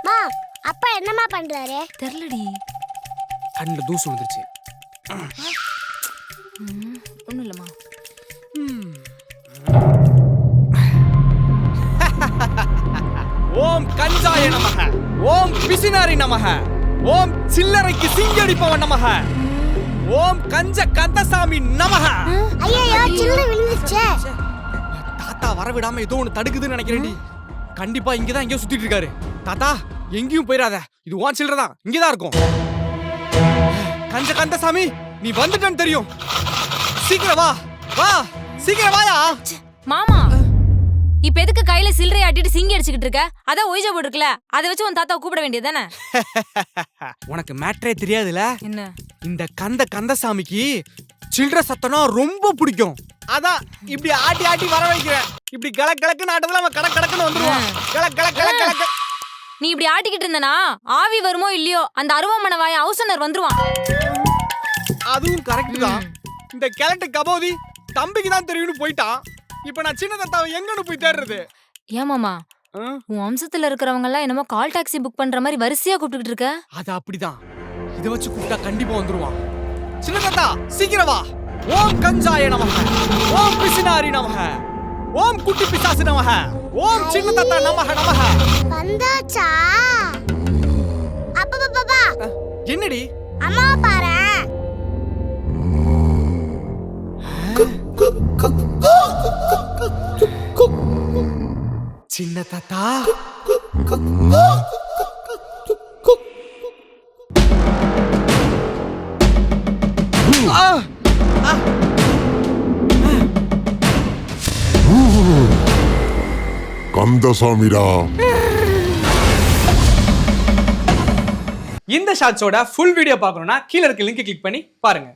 மா அப்பா என்னமா பண்றாரு? தெரியலடி. கண்ணுல தூசு வந்துருச்சு. ஒண்ணும் இல்லம்மா. ஓம் கஞ்சாய நமக, ஓம் பிசினாரி நமக, ஓம் சில்லறைக்கு சிங்கடிப்பவன் நமக, ஓம் கஞ்ச கந்தசாமி நமக. ஐயோ சில்லறை விழுந்துச்சே. தாத்தா வரவிடாம ஏதோ ஒண்ணு தடுக்குதுன்னு நினைக்கிறேன்டி. கண்டிப்பா இங்கதான் எங்கேயோ சுத்திட்டு இருக்காரு. தாத்தா எங்கேயும் போயிடாத, இது உன் சில்லறை தான், இங்கதான் இருக்கும். கஞ்ச கந்தசாமி நீ வந்துட்டேன்னு தெரியும், சீக்கிரம் வா வா, சீக்கிரம் வாயா. மாமா இப்ப எதுக்கு கையில சில்லறை ஆட்டிட்டு சிங்கி அடிச்சுக்கிட்டு இருக்க? அதான் ஒய்ஜா போட்டுருக்கல, அதை வச்சு உன் தாத்தாவை கூப்பிட வேண்டியதானே? உனக்கு மேட்ரே தெரியாதுல. என்ன? இந்த கந்தசாமிக்கு சில்லறை சத்தம்னா ரொம்ப பிடிக்கும். அதான் இப்படி ஆட்டி ஆட்டி வர வைக்கிறேன். இப்படி கலக் கலக்குன்னு ஆட்டத்துல அவன் கடக் கடக்குன்னு வந்துருவான். கலக் கலக் கலக் கலக். நீ இப்படி ஆட்டிக்கிட்டு இருந்தனா ஆவி வருமோ இல்லையோ அந்த அருவாமனை வாய ஹவுசனர் வந்துருவான். அதுவும் கரெக்ட் தான். இந்த கிழட்டு கபோதி தம்பிக்கு தான் தெரியும்னு போயிட்டான். இப்ப நான் சின்ன தாத்தாவை எங்கன்னு போய் தேடுறது? ஏமாமா உன் வம்சத்துல இருக்கிறவங்க எல்லாம் என்னமோ கால் டாக்ஸி புக் பண்ற மாதிரி வரிசையா கூப்பிட்டுக்கிட்டு இருக்க. அது அப்படிதான். இத வச்சு கூப்பிட்டா கண்டிப்பா வந்துருவான். சின்ன தாத்தா சீக்கிரம் வா. ஓம் கஞ்சாய நமக, ஓம் பிசினாரி நமக, ஓம் குட்டி பிசாசு நமக, ஓம் சின்ன தாத்தா நமக நமக. வந்தாச்சா? அப்பா பாப்பா என்னடி? அம்மா பாரு. சின்ன தாத்தா கந்தசாமிடா. இந்த ஷாட்ஸோட ஃபுல் வீடியோ பார்க்கணும்னா கீழ இருக்க லிங்க் கிளிக் பண்ணி பாருங்க.